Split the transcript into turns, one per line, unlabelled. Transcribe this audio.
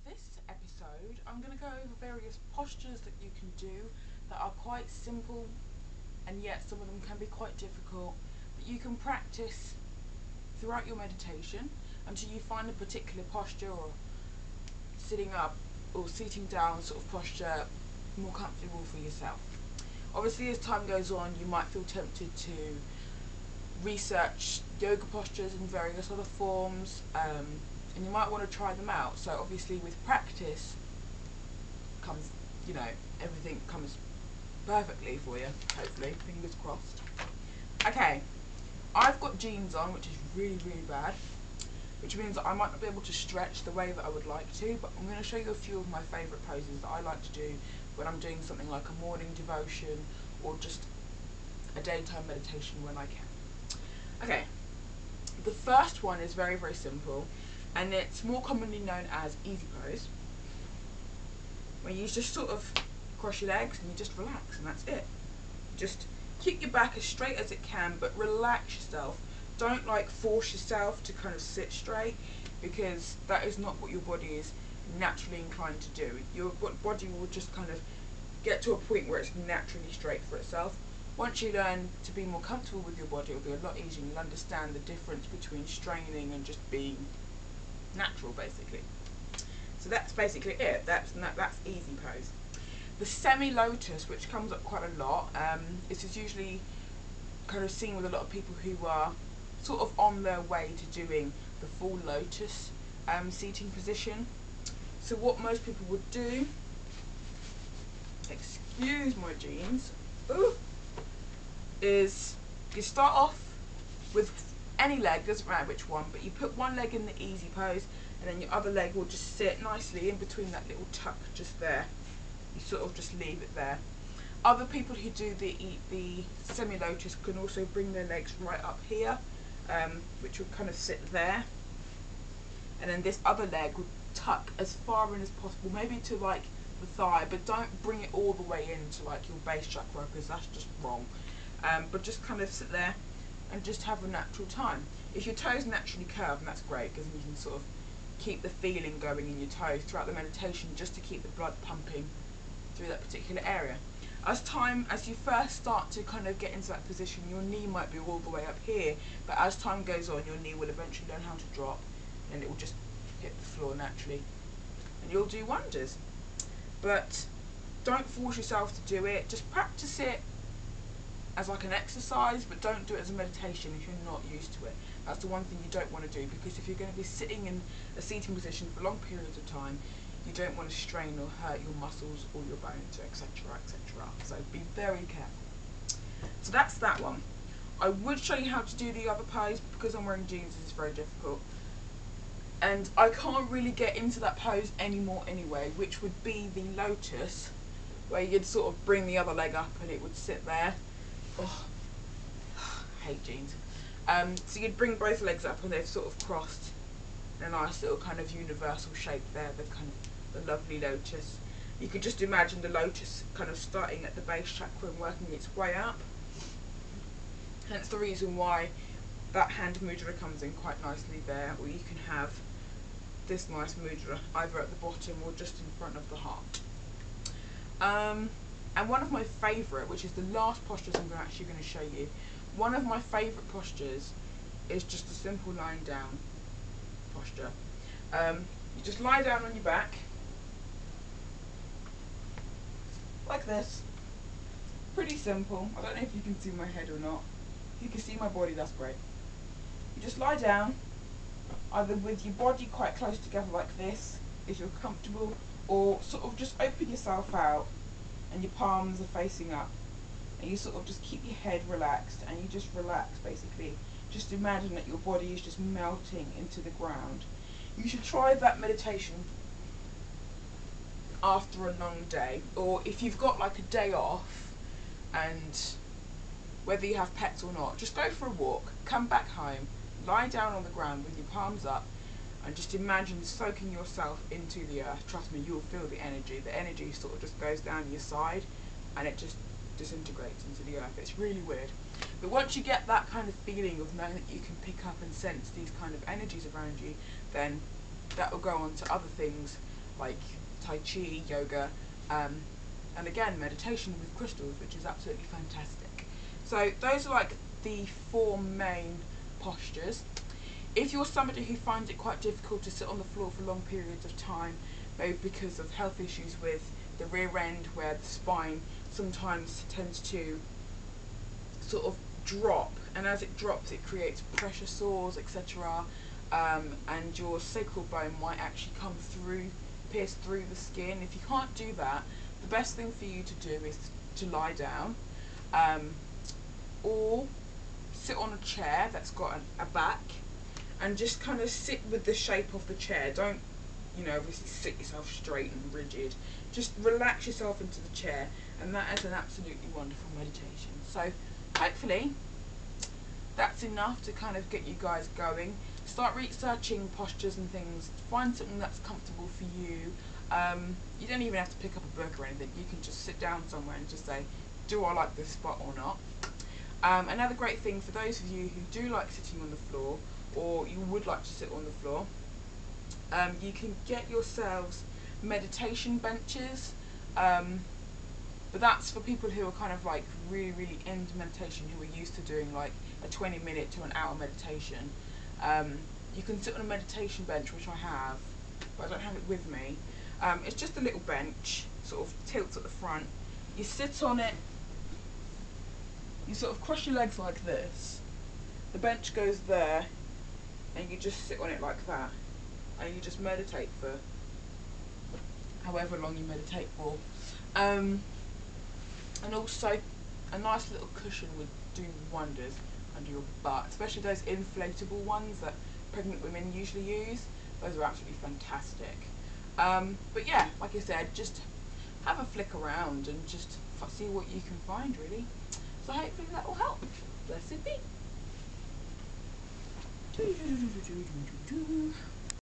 this episode, I'm going to go over various postures that you can do that are quite simple, and yet some of them can be quite difficult, that you can practice throughout your meditation until you find a particular posture, or sitting up or sitting down sort of posture more comfortable for yourself. Obviously, as time goes on, you might feel tempted to research yoga postures in various other forms, and you might want to try them out. So obviously with practice comes, everything comes perfectly for you, hopefully, fingers crossed. Okay, I've got jeans on, which is really, really bad, which means that I might not be able to stretch the way that I would like to, but I'm going to show you a few of my favourite poses that I like to do when I'm doing something like a morning devotion or just a daytime meditation when I can. Okay, the first one is very, very simple, and it's more commonly known as easy pose, where you just sort of cross your legs and you just relax, and that's it. Just keep your back as straight as it can, but relax yourself. Don't force yourself to kind of sit straight, because that is not what your body is naturally inclined to do. Your body will just kind of get to a point where it's naturally straight for itself. Once you learn to be more comfortable with your body, it'll be a lot easier. You'll understand the difference between straining and just being natural, basically. So that's basically it. That's easy pose. The semi-lotus, which comes up quite a lot, this is usually kind of seen with a lot of people who are sort of on their way to doing the full lotus seating position. So what most people would do, excuse my jeans, is you start off with any leg, doesn't matter which one, but you put one leg in the easy pose, and then your other leg will just sit nicely in between that little tuck just there. You sort of just leave it there. Other people who do the semi-lotus can also bring their legs right up here, which will kind of sit there, and then this other leg would tuck as far in as possible, maybe to the thigh, but don't bring it all the way into your base chakra, because that's just wrong. But just kind of sit there and just have a natural time. If your toes naturally curve, and that's great, because you can sort of keep the feeling going in your toes throughout the meditation, just to keep the blood pumping through that particular area. As you first start to kind of get into that position, your knee might be all the way up here, but as time goes on, your knee will eventually learn how to drop, and it will just hit the floor naturally, and you'll do wonders. But don't force yourself to do it. Just practice it as an exercise, but don't do it as a meditation if you're not used to it. That's the one thing you don't want to do, because if you're going to be sitting in a seating position for long periods of time, you don't want to strain or hurt your muscles or your bones, etc., etc. So be very careful. So that's that one. I would show you how to do the other pose, but because I'm wearing jeans, it's very difficult. And I can't really get into that pose anymore anyway, which would be the lotus, where you'd sort of bring the other leg up and it would sit there. Oh, I hate jeans. So you'd bring both legs up and they've sort of crossed in a nice little kind of universal shape there, the lovely lotus. You could just imagine the lotus kind of starting at the base chakra and working its way up. Hence the reason why that hand mudra comes in quite nicely there, or you can have this nice mudra either at the bottom or just in front of the heart. And one of my favourite, which is the last postures I'm actually going to show you, one of my favourite postures is just a simple lying down posture. You just lie down on your back, like this. Pretty simple. I don't know if you can see my head or not. If you can see my body, that's great. You just lie down, either with your body quite close together like this, if you're comfortable, or sort of just open yourself out and your palms are facing up, and you sort of just keep your head relaxed, and you just relax basically. Just imagine that your body is just melting into the ground. You should try that meditation after a long day, or if you've got a day off, and whether you have pets or not, just go for a walk, come back home, lie down on the ground with your palms up, and just imagine soaking yourself into the earth. Trust me, you'll feel the energy. The energy sort of just goes down your side, and it just disintegrates into the earth. It's really weird. But once you get that kind of feeling of knowing that you can pick up and sense these kind of energies around you, then that will go on to other things, like Tai Chi, yoga, and again meditation with crystals, which is absolutely fantastic. So those are like the 4 main postures. If you're somebody who finds it quite difficult to sit on the floor for long periods of time, maybe because of health issues with the rear end, where the spine sometimes tends to sort of drop, and as it drops it creates pressure sores, etc., and your sacral bone might actually pierce through the skin. If you can't do that, the best thing for you to do is to lie down, or sit on a chair that's got a back, and just kind of sit with the shape of the chair. Don't, obviously sit yourself straight and rigid. Just relax yourself into the chair, and that is an absolutely wonderful meditation. So hopefully that's enough to kind of get you guys going. Start researching postures and things. Find something that's comfortable for you. You don't even have to pick up a book or anything. You can just sit down somewhere and just say, do I like this spot or not? Another great thing for those of you who do like sitting on the floor, or you would like to sit on the floor, you can get yourselves meditation benches, but that's for people who are kind of like really into meditation, who are used to doing like a 20-minute to an hour meditation. You can sit on a meditation bench, which I have, but I don't have it with me. It's just a little bench, sort of tilts at the front. You sit on it, you sort of cross your legs like this, the bench goes there, and you just sit on it like that, and you just meditate for however long you meditate for. And also a nice little cushion would do wonders under your butt, especially those inflatable ones that pregnant women usually use. Those are absolutely fantastic. But yeah, like I said, just have a flick around and just see what you can find, really. So hopefully that will help. Blessed be.